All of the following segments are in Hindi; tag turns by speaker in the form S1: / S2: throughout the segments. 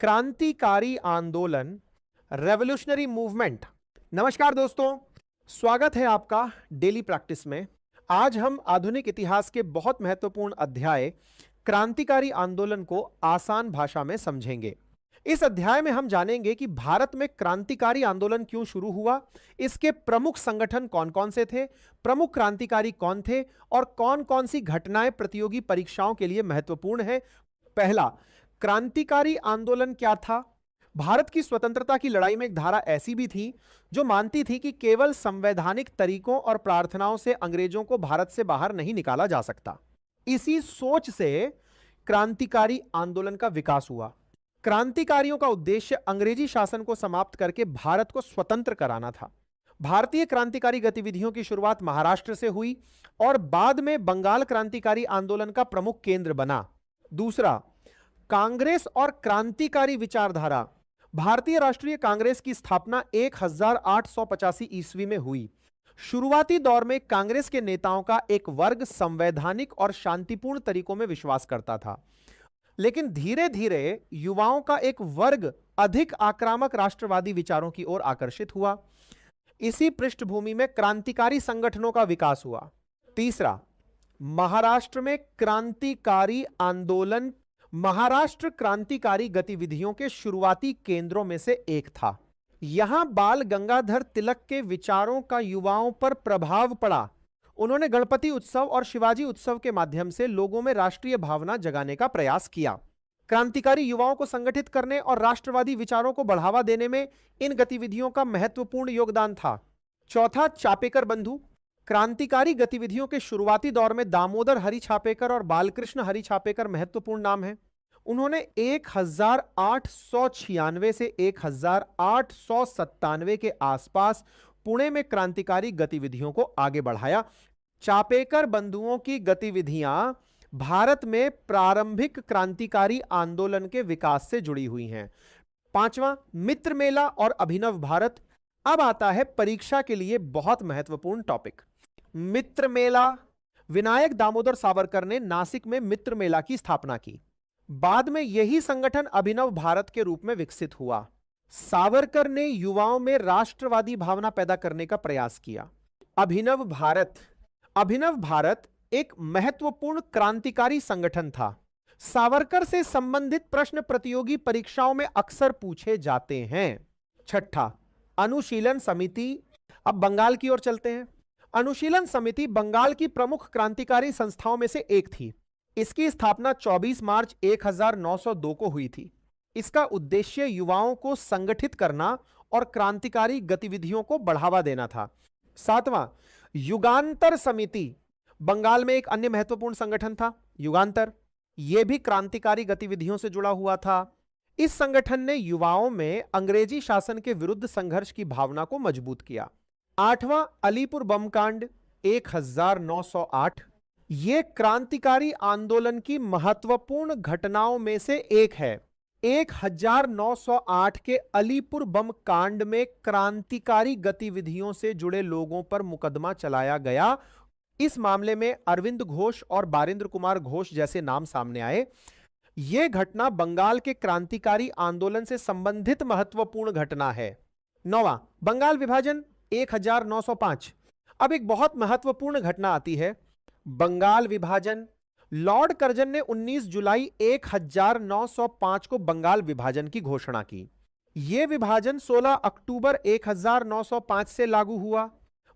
S1: क्रांतिकारी आंदोलन, रेवोल्यूशनरी मूवमेंट। नमस्कार दोस्तों, स्वागत है आपका डेली प्रैक्टिस में। आज हम आधुनिक इतिहास के बहुत महत्वपूर्ण अध्याय क्रांतिकारी आंदोलन को आसान भाषा में समझेंगे। इस अध्याय में हम जानेंगे कि भारत में क्रांतिकारी आंदोलन क्यों शुरू हुआ, इसके प्रमुख संगठन कौन कौन से थे, प्रमुख क्रांतिकारी कौन थे और कौन कौन सी घटनाएं प्रतियोगी परीक्षाओं के लिए महत्वपूर्ण है। पहला, क्रांतिकारी आंदोलन क्या था? भारत की स्वतंत्रता की लड़ाई में एक धारा ऐसी भी थी जो मानती थी कि केवल संवैधानिक तरीकों और प्रार्थनाओं से अंग्रेजों को भारत से बाहर नहीं निकाला जा सकता। इसी सोच से क्रांतिकारी आंदोलन का विकास हुआ। क्रांतिकारियों का उद्देश्य अंग्रेजी शासन को समाप्त करके भारत को स्वतंत्र कराना था। भारतीय क्रांतिकारी गतिविधियों की शुरुआत महाराष्ट्र से हुई और बाद में बंगाल क्रांतिकारी आंदोलन का प्रमुख केंद्र बना। दूसरा, कांग्रेस और क्रांतिकारी विचारधारा। भारतीय राष्ट्रीय कांग्रेस की स्थापना 1885 ईस्वी में हुई। शुरुआती दौर में कांग्रेस के नेताओं का एक वर्ग संवैधानिक और शांतिपूर्ण तरीकों में विश्वास करता था, लेकिन धीरे धीरे युवाओं का एक वर्ग अधिक आक्रामक राष्ट्रवादी विचारों की ओर आकर्षित हुआ। इसी पृष्ठभूमि में क्रांतिकारी संगठनों का विकास हुआ। तीसरा, महाराष्ट्र में क्रांतिकारी आंदोलन महाराष्ट्र क्रांतिकारी गतिविधियों के शुरुआती केंद्रों में से एक था। यहां बाल गंगाधर तिलक के विचारों का युवाओं पर प्रभाव पड़ा। उन्होंने गणपति उत्सव और शिवाजी उत्सव के माध्यम से लोगों में राष्ट्रीय भावना जगाने का प्रयास किया। क्रांतिकारी युवाओं को संगठित करने और राष्ट्रवादी विचारों को बढ़ावा देने में इन गतिविधियों का महत्वपूर्ण योगदान था। चौथा, चापेकर बंधु। क्रांतिकारी गतिविधियों के शुरुआती दौर में दामोदर हरि छापेकर और बालकृष्ण हरि छापेकर महत्वपूर्ण नाम हैं। उन्होंने 1896 से 1897 के आसपास पुणे में क्रांतिकारी गतिविधियों को आगे बढ़ाया। चापेकर बंधुओं की गतिविधियां भारत में प्रारंभिक क्रांतिकारी आंदोलन के विकास से जुड़ी हुई हैं। पांचवा, मित्र मेला और अभिनव भारत। अब आता है परीक्षा के लिए बहुत महत्वपूर्ण टॉपिक, मित्र मेला। विनायक दामोदर सावरकर ने नासिक में मित्र मेला की स्थापना की। बाद में यही संगठन अभिनव भारत के रूप में विकसित हुआ। सावरकर ने युवाओं में राष्ट्रवादी भावना पैदा करने का प्रयास किया। अभिनव भारत एक महत्वपूर्ण क्रांतिकारी संगठन था। सावरकर से संबंधित प्रश्न प्रतियोगी परीक्षाओं में अक्सर पूछे जाते हैं। छठा, अनुशीलन समिति। अब बंगाल की ओर चलते हैं। अनुशीलन समिति बंगाल की प्रमुख क्रांतिकारी संस्थाओं में से एक थी। इसकी स्थापना 24 मार्च 1902 को हुई थी। इसका उद्देश्य युवाओं को संगठित करना और क्रांतिकारी गतिविधियों को बढ़ावा देना था। सातवां, युगांतर समिति। बंगाल में एक अन्य महत्वपूर्ण संगठन था युगांतर। यह भी क्रांतिकारी गतिविधियों से जुड़ा हुआ था। इस संगठन ने युवाओं में अंग्रेजी शासन के विरुद्ध संघर्ष की भावना को मजबूत किया। आठवां, अलीपुर बम कांड 1908। यह क्रांतिकारी आंदोलन की महत्वपूर्ण घटनाओं में से एक है। 1908 के अलीपुर बम कांड में क्रांतिकारी गतिविधियों से जुड़े लोगों पर मुकदमा चलाया गया। इस मामले में अरविंद घोष और बारिंद्र कुमार घोष जैसे नाम सामने आए। यह घटना बंगाल के क्रांतिकारी आंदोलन से संबंधित महत्वपूर्ण घटना है। नौवां, बंगाल विभाजन 1905। अब एक बहुत महत्वपूर्ण घटना आती है, बंगाल विभाजन। लॉर्ड कर्जन ने 19 जुलाई 1905 को बंगाल विभाजन की घोषणा की। यह विभाजन 16 अक्टूबर 1905 से लागू हुआ।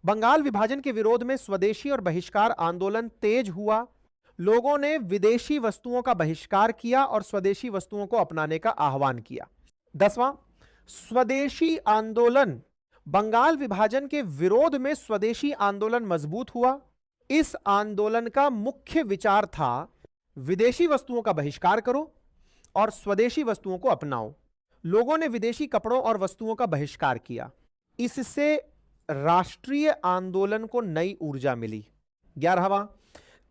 S1: बंगाल विभाजन के विरोध में स्वदेशी और बहिष्कार आंदोलन तेज हुआ। लोगों ने विदेशी वस्तुओं का बहिष्कार किया और स्वदेशी वस्तुओं को अपनाने का आह्वान किया। 10वां, स्वदेशी आंदोलन। बंगाल विभाजन के विरोध में स्वदेशी आंदोलन मजबूत हुआ। इस आंदोलन का मुख्य विचार था विदेशी वस्तुओं का बहिष्कार करो और स्वदेशी वस्तुओं को अपनाओ। लोगों ने विदेशी कपड़ों और वस्तुओं का बहिष्कार किया। इससे राष्ट्रीय आंदोलन को नई ऊर्जा मिली। 11वां,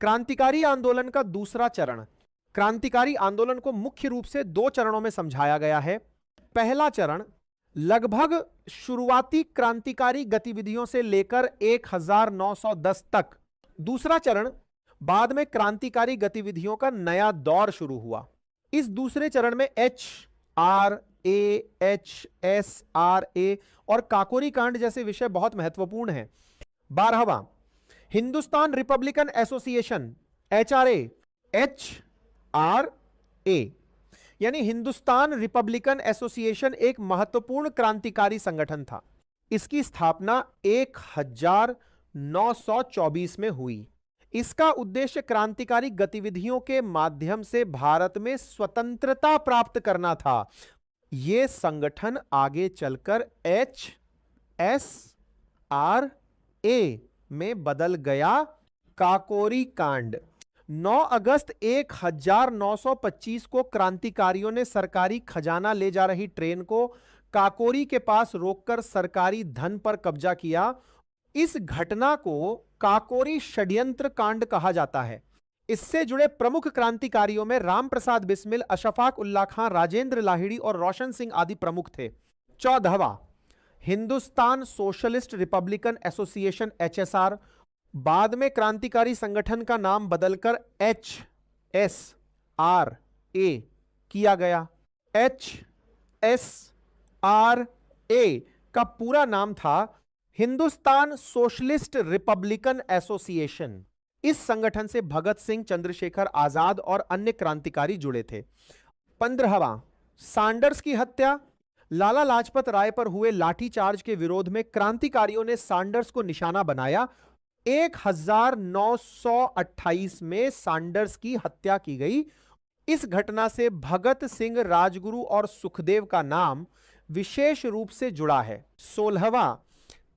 S1: क्रांतिकारी आंदोलन का दूसरा चरण। क्रांतिकारी आंदोलन को मुख्य रूप से 2 चरणों में समझाया गया है। पहला चरण लगभग शुरुआती क्रांतिकारी गतिविधियों से लेकर 1910 तक। दूसरा चरण बाद में क्रांतिकारी गतिविधियों का नया दौर शुरू हुआ। इस दूसरे चरण में एच RAHSRA और काकोरी कांड जैसे विषय बहुत महत्वपूर्ण हैं। 12वां, Hindustan republican association HRA, HRA यानी हिंदुस्तान रिपब्लिकन एसोसिएशन एक महत्वपूर्ण क्रांतिकारी संगठन था। इसकी स्थापना 1924 में हुई। इसका उद्देश्य क्रांतिकारी गतिविधियों के माध्यम से भारत में स्वतंत्रता प्राप्त करना था। यह संगठन आगे चलकर HSRA में बदल गया। काकोरी कांड 9 अगस्त 1925 को क्रांतिकारियों ने सरकारी खजाना ले जा रही ट्रेन को काकोरी के पास रोककर सरकारी धन पर कब्जा किया। इस घटना को काकोरी षड्यंत्र कांड कहा जाता है। इससे जुड़े प्रमुख क्रांतिकारियों में राम प्रसाद बिस्मिल, अशफाक उल्लाह खां, राजेंद्र लाहिड़ी और रोशन सिंह आदि प्रमुख थे। 14वां, Hindustan socialist republican association HSR, बाद में क्रांतिकारी संगठन का नाम बदलकर HSRA किया गया। HSRA का पूरा नाम था हिंदुस्तान सोशलिस्ट रिपब्लिकन एसोसिएशन। इस संगठन से भगत सिंह, चंद्रशेखर आजाद और अन्य क्रांतिकारी जुड़े थे। 15वां, सैंडर्स की हत्या। लाला लाजपत राय पर हुए लाठीचार्ज के विरोध में क्रांतिकारियों ने सैंडर्स को निशाना बनाया। 1928 में सैंडर्स की हत्या की गई। इस घटना से भगत सिंह, राजगुरु और सुखदेव का नाम विशेष रूप से जुड़ा है। 16वां,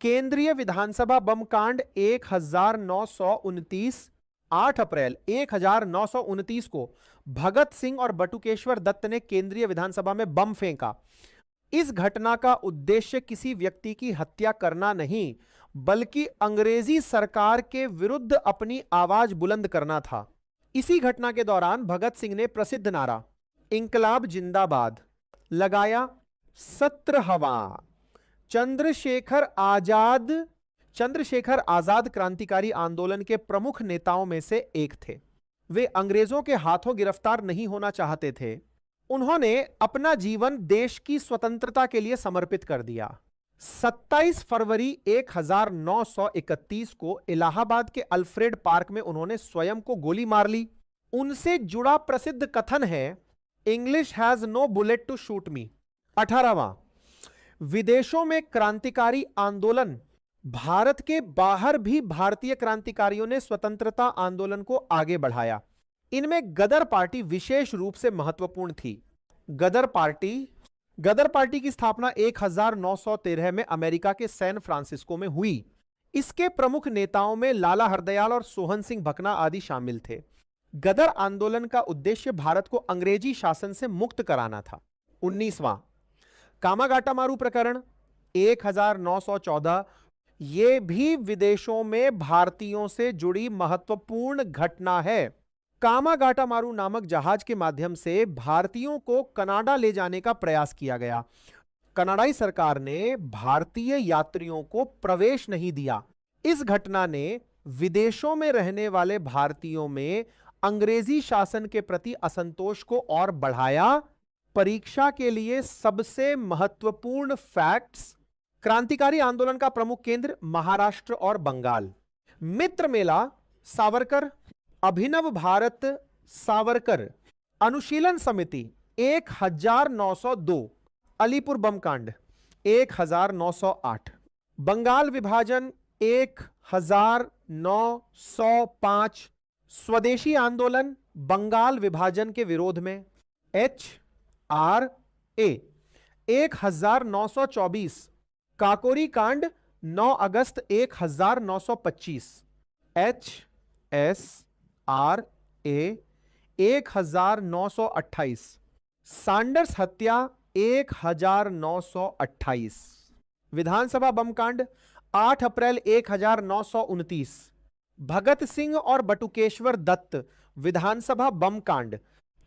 S1: केंद्रीय विधानसभा बम कांड 1929। 8 अप्रैल 1929 को भगत सिंह और बटुकेश्वर दत्त ने केंद्रीय विधानसभा में बम फेंका। इस घटना का उद्देश्य किसी व्यक्ति की हत्या करना नहीं, बल्कि अंग्रेजी सरकार के विरुद्ध अपनी आवाज बुलंद करना था। इसी घटना के दौरान भगत सिंह ने प्रसिद्ध नारा इंकलाब जिंदाबाद लगाया। 17वां, चंद्रशेखर आजाद क्रांतिकारी आंदोलन के प्रमुख नेताओं में से एक थे। वे अंग्रेजों के हाथों गिरफ्तार नहीं होना चाहते थे। उन्होंने अपना जीवन देश की स्वतंत्रता के लिए समर्पित कर दिया। 27 फरवरी 1931 को इलाहाबाद के अल्फ्रेड पार्क में उन्होंने स्वयं को गोली मार ली। उनसे जुड़ा प्रसिद्ध कथन है, English has no bullet to shoot me. 18वां, विदेशों में क्रांतिकारी आंदोलन। भारत के बाहर भी भारतीय क्रांतिकारियों ने स्वतंत्रता आंदोलन को आगे बढ़ाया। इनमें गदर पार्टी विशेष रूप से महत्वपूर्ण थी। गदर पार्टी की स्थापना 1913 में अमेरिका के सैन फ्रांसिस्को में हुई। इसके प्रमुख नेताओं में लाला हरदयाल और सोहन सिंह भकना आदि शामिल थे। गदर आंदोलन का उद्देश्य भारत को अंग्रेजी शासन से मुक्त कराना था। 19वां, कामागाटामारू प्रकरण 1914। यह भी विदेशों में भारतीयों से जुड़ी महत्वपूर्ण घटना है। कामागाटामारू नामक जहाज के माध्यम से भारतीयों को कनाडा ले जाने का प्रयास किया गया। कनाडाई सरकार ने भारतीय यात्रियों को प्रवेश नहीं दिया। इस घटना ने विदेशों में रहने वाले भारतीयों में अंग्रेजी शासन के प्रति असंतोष को और बढ़ाया। परीक्षा के लिए सबसे महत्वपूर्ण फैक्ट्स। क्रांतिकारी आंदोलन का प्रमुख केंद्र महाराष्ट्र और बंगाल। मित्र मेला सावरकर, अभिनव भारत सावरकर अनुशीलन समिति 1902। अलीपुर बम कांड 1908। बंगाल विभाजन 1905। स्वदेशी आंदोलन बंगाल विभाजन के विरोध में HRA 1924। काकोरी कांड 9 अगस्त 1925। HSRA 1928। सैंडर्स हत्या 1928। विधानसभा बम कांड 8 अप्रैल 1929। भगत सिंह और बटुकेश्वर दत्त विधानसभा बम कांड।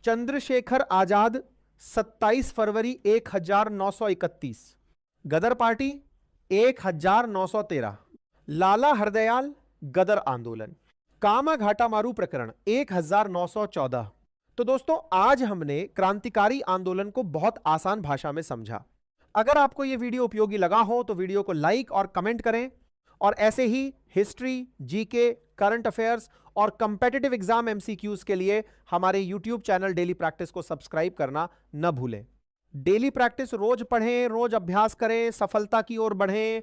S1: चंद्रशेखर आजाद 27 फरवरी 1931। गदर पार्टी 1913। लाला हरदयाल गदर आंदोलन। कामाघाटामारू प्रकरण 1914। तो तो दोस्तों आज हमने क्रांतिकारी आंदोलन को बहुत आसान भाषा में समझा। अगर आपको यह वीडियो उपयोगी लगा हो तो वीडियो को लाइक और कमेंट करें, और ऐसे ही हिस्ट्री, जीके, करंट अफेयर्स और कंपेटिटिव एग्जाम एमसीक्यूज के लिए हमारे यूट्यूब चैनल डेली प्रैक्टिस को सब्सक्राइब करना न भूलें। डेली प्रैक्टिस रोज पढ़ें, रोज अभ्यास करें, सफलता की ओर बढ़ें।